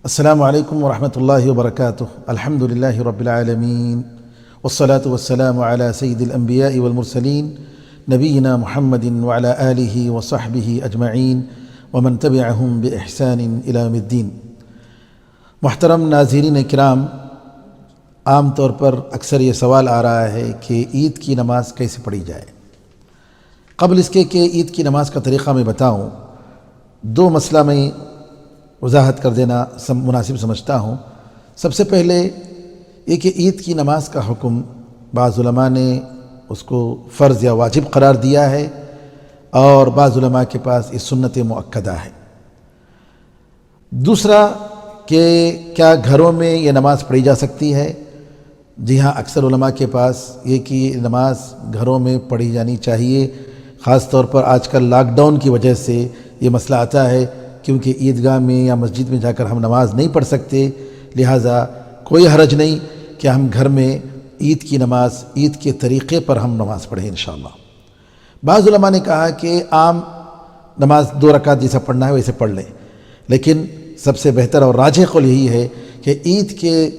السلام علیکم ورحمۃ اللہ وبرکاتہ۔ الحمد للہ رب العالمین والصلاة والسلام علی سید الانبیاء والمرسلین نبینا محمد وعلی آلہ وصحبہ اجمعین ومن تبعہم بإحسان الی یوم الدین۔ محترم ناظرین کرام، عام طور پر اکثر یہ سوال آ رہا ہے کہ عید کی نماز کیسے پڑھی جائے۔ قبل اس کے کہ عید کی نماز کا طریقہ میں بتاؤں، دو مسئلہ میں وضاحت کر دینا مناسب سمجھتا ہوں۔ سب سے پہلے یہ کہ عید کی نماز کا حکم بعض علماء نے اس کو فرض یا واجب قرار دیا ہے، اور بعض علماء کے پاس یہ سنت مؤکدہ ہے۔ دوسرا کہ کیا گھروں میں یہ نماز پڑھی جا سکتی ہے؟ جی ہاں، اکثر علماء کے پاس یہ کہ نماز گھروں میں پڑھی جانی چاہیے۔ خاص طور پر آج کل لاک ڈاؤن کی وجہ سے یہ مسئلہ آتا ہے، کیونکہ عیدگاہ میں یا مسجد میں جا کر ہم نماز نہیں پڑھ سکتے، لہٰذا کوئی حرج نہیں کہ ہم گھر میں عید کی نماز عید کے طریقے پر ہم نماز پڑھیں انشاءاللہ۔ بعض علماء نے کہا کہ عام نماز 2 رکعت جیسا پڑھنا ہے ویسے پڑھ لیں، لیکن سب سے بہتر اور راجح قول یہی ہے کہ عید کے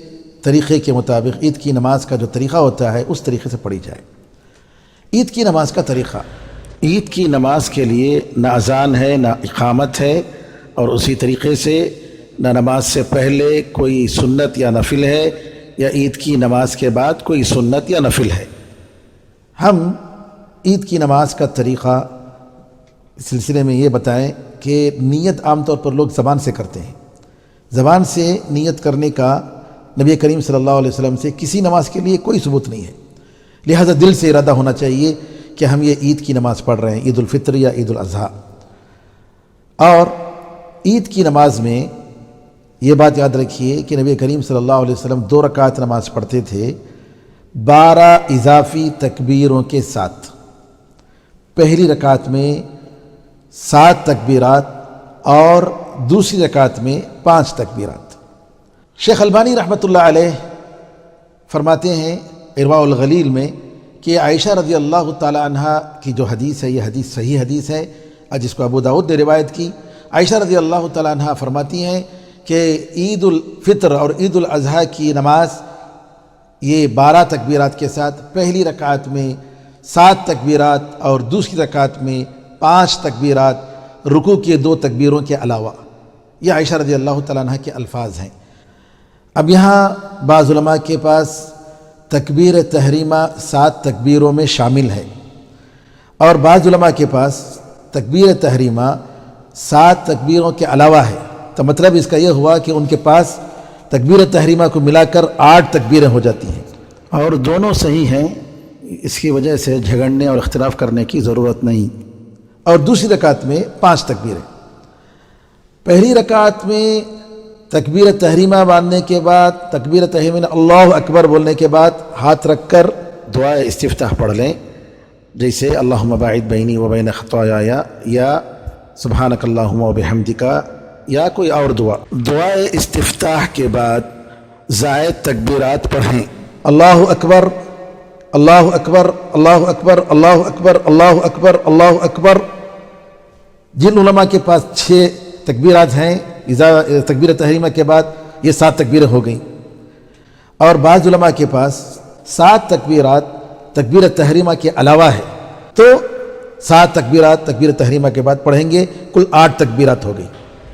طریقے کے مطابق عید کی نماز کا جو طریقہ ہوتا ہے اس طریقے سے پڑھی جائے۔ عید کی نماز کا طریقہ، عید کی نماز کے لیے نہ اذان ہے نہ اقامت ہے، اور اسی طریقے سے نہ نماز سے پہلے کوئی سنت یا نفل ہے، یا عید کی نماز کے بعد کوئی سنت یا نفل ہے۔ ہم عید کی نماز کا طریقہ اس سلسلے میں یہ بتائیں کہ نیت عام طور پر لوگ زبان سے کرتے ہیں۔ زبان سے نیت کرنے کا نبی کریم صلی اللہ علیہ وسلم سے کسی نماز کے لیے کوئی ثبوت نہیں ہے، لہذا دل سے ارادہ ہونا چاہیے کہ ہم یہ عید کی نماز پڑھ رہے ہیں، عید الفطر یا عید الاضحیٰ۔ اور عید کی نماز میں یہ بات یاد رکھیے کہ نبی کریم صلی اللہ علیہ وسلم 2 رکعت نماز پڑھتے تھے 12 اضافی تکبیروں کے ساتھ۔ پہلی رکعت میں 7 تکبیرات اور دوسری رکعت میں 5 تکبیرات۔ شیخ البانی رحمۃ اللہ علیہ فرماتے ہیں ارواء الغلیل میں کہ عائشہ رضی اللہ تعالی عنہ کی جو حدیث ہے، یہ حدیث صحیح حدیث ہے، جس کو ابو داؤد نے روایت کی۔ عائشہ رضی اللہ تعالی عنہ فرماتی ہیں کہ عید الفطر اور عید الاضحیٰ کی نماز یہ 12 تکبیرات کے ساتھ، پہلی رکعت میں 7 تکبیرات اور دوسری رکعت میں 5 تکبیرات، رکوع کے 2 تکبیروں کے علاوہ۔ یہ عائشہ رضی اللہ تعالی عنہ کے الفاظ ہیں۔ اب یہاں بعض علماء کے پاس تکبیر تحریمہ 7 تکبیروں میں شامل ہے، اور بعض علماء کے پاس تکبیر تحریمہ 7 تکبیروں کے علاوہ ہے۔ تو مطلب اس کا یہ ہوا کہ ان کے پاس تکبیر تحریمہ کو ملا کر 8 تکبیریں ہو جاتی ہیں، اور دونوں صحیح ہیں، اس کی وجہ سے جھگڑنے اور اختلاف کرنے کی ضرورت نہیں۔ اور دوسری رکعت میں 5 تکبیریں۔ پہلی رکعت میں تکبیر تحریمہ باندھنے کے بعد، تکبیر تحریمہ میں اللہ اکبر بولنے کے بعد ہاتھ رکھ کر دعائے استفتاح پڑھ لیں، جیسے اللہم باعد بینی و بین خطایای، یا سبحانک اللہم و بحمدک، یا کوئی اور دعائے استفتاح کے بعد زائد تکبیرات پڑھیں۔ اللہ اکبر، اللہ اکبر، اللہ اکبر، اللہ اکبر، اللہ اکبر، اللہ اکبر۔ جن علماء کے پاس 6 تکبیرات ہیں تکبیر تحریمہ کے بعد، یہ 7 تکبیریں ہو گئیں، اور بعض علماء کے پاس 7 تکبیرات تکبیر تحریمہ کے علاوہ ہے، تو 7 تکبیرات تکبیر تحریمہ کے بعد پڑھیں گے، کل 8 تکبیرات ہو گئی۔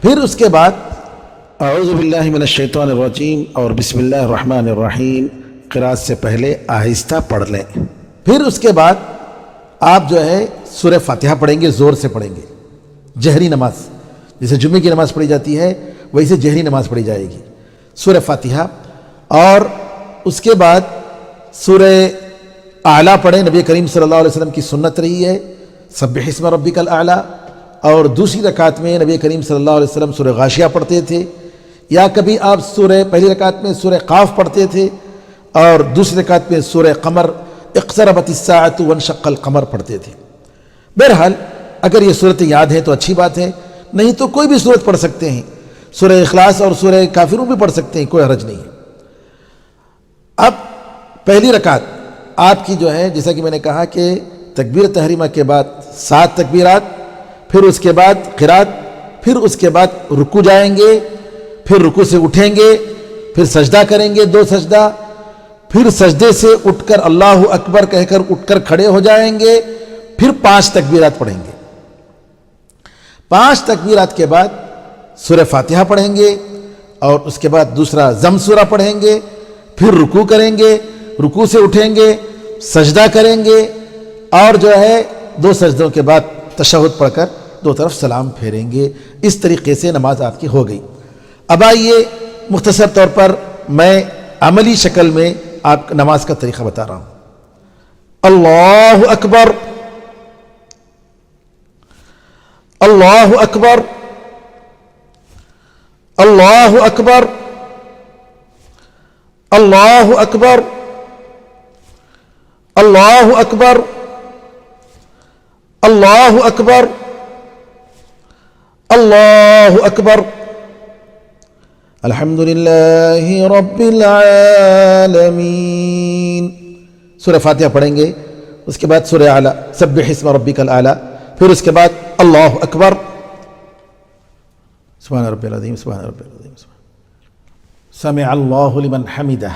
پھر اس کے بعد اعوذ باللہ من الشیطان الرجیم اور بسم اللہ الرحمن الرحیم قرأت سے پہلے آہستہ پڑھ لیں۔ پھر اس کے بعد آپ جو ہے سورہ فاتحہ پڑھیں گے، زور سے پڑھیں گے، جہری نماز، جیسے جمعے کی نماز پڑھی جاتی ہے ویسے جہری نماز پڑھی جائے گی، سورہ فاتحہ۔ اور اس کے بعد سورہ اعلیٰ پڑھیں، نبی کریم صلی اللہ علیہ وسلم کی سنت رہی ہے سبح اسم ربک الاعلیٰ۔ اور دوسری رکعت میں نبی کریم صلی اللہ علیہ وسلم سورہ غاشیہ پڑھتے تھے، یا کبھی آپ پہلی رکعت میں سورہ قاف پڑھتے تھے، اور دوسری رکعت میں سورہ قمر اقتربت الساعۃ وانشق القمر پڑھتے تھے۔ بہرحال اگر یہ صورتیں یاد ہیں تو اچھی بات ہے، نہیں تو کوئی بھی صورت پڑھ سکتے ہیں، سورہ اخلاص اور سورہ کافرون بھی پڑھ سکتے ہیں، کوئی حرج نہیں ہے۔ اب پہلی رکعت آپ کی جو ہے، جیسا کہ میں نے کہا کہ تکبیر تحریمہ کے بعد 7 تکبیرات، پھر اس کے بعد قرات، پھر اس کے بعد رکوع جائیں گے، پھر رکوع سے اٹھیں گے، پھر سجدہ کریں گے 2 سجدہ، پھر سجدے سے اٹھ کر اللہ اکبر کہہ کر اٹھ کر کھڑے ہو جائیں گے، پھر 5 تکبیرات پڑھیں گے۔ 5 تکبیرات کے بعد سورہ فاتحہ پڑھیں گے، اور اس کے بعد دوسرا ضم سورہ پڑھیں گے، پھر رکوع کریں گے، رکوع سے اٹھیں گے، سجدہ کریں گے، اور جو ہے 2 سجدوں کے بعد تشہد پڑھ کر 2 طرف سلام پھیریں گے۔ اس طریقے سے نماز آپ کی ہو گئی۔ اب آئیے مختصر طور پر میں عملی شکل میں آپ کو نماز کا طریقہ بتا رہا ہوں۔ اللہ اکبر، اللہ اکبر، اللہ اکبر، اللہ اکبر، اللہ اکبر، اللہ اکبر، اللہ اکبر، الحمد للہ رب العالمین۔ سورہ فاتحہ پڑھیں گے، اس کے بعد سورہ اعلیٰ سبح اسم ربک الاعلیٰ، پھر اس کے بعد اللہ اکبر، سبحان ربی العظیم، سبحان ربی العظیم، سمع اللہ لمن حمدہ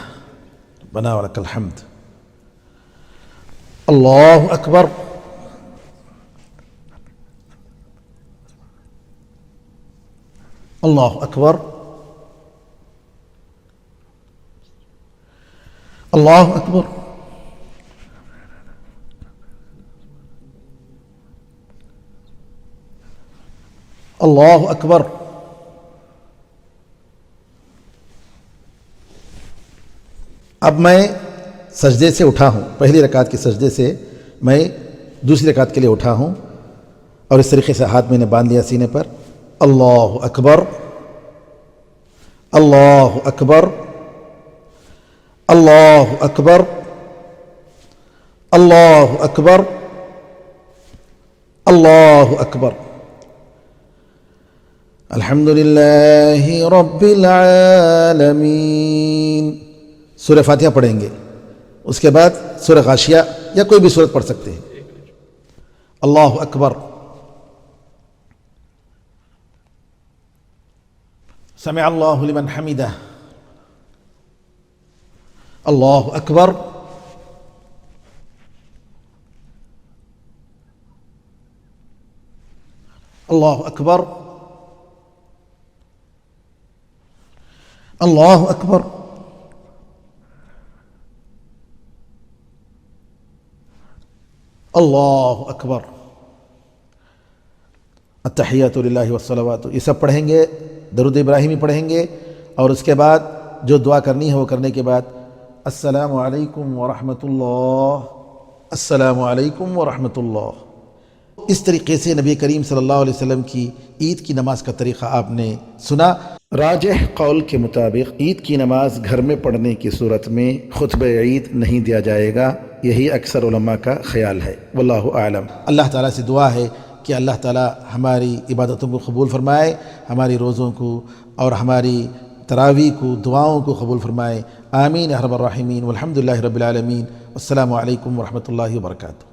ربنا ولک الحمد، اللہ اکبر، اللہ اکبر، اللہ اکبر، اللہ اکبر۔ اب میں سجدے سے اٹھا ہوں، پہلی رکعت کے سجدے سے میں دوسری رکعت کے لیے اٹھا ہوں، اور اس طریقے سے ہاتھ میں نے باندھ لیا سینے پر۔ اللہ اکبر، اللہ اکبر، اللہ اکبر، اللہ اکبر، اللہ اکبر، الحمد للہ رب العالمین۔ سورہ فاتحہ پڑھیں گے، اس کے بعد سورہ غاشیہ یا کوئی بھی سورت پڑھ سکتے ہیں۔ اللہ اکبر، سمع اللہ لمن حمدہ، اللہ اکبر، اللہ اکبر، اللہ اکبر، اللہ اکبر، التحیات للہ والصلوات، یہ سب پڑھیں گے، درود ابراہیمی پڑھیں گے، اور اس کے بعد جو دعا کرنی ہے وہ کرنے کے بعد السلام علیکم ورحمۃ اللہ، السلام علیکم ورحمۃ اللہ۔ اس طریقے سے نبی کریم صلی اللہ علیہ وسلم کی عید کی نماز کا طریقہ آپ نے سنا۔ راجح قول کے مطابق عید کی نماز گھر میں پڑھنے کی صورت میں خطبہ عید نہیں دیا جائے گا، یہی اکثر علماء کا خیال ہے، واللہ اعلم۔ اللہ تعالیٰ سے دعا ہے کہ اللہ تعالیٰ ہماری عبادتوں کو قبول فرمائے، ہماری روزوں کو اور ہماری تراویح کو، دعاؤں کو قبول فرمائے، آمین یا رب الراحمین، والحمد للہ رب العالمین، والسلام علیکم ورحمۃ اللہ وبرکاتہ۔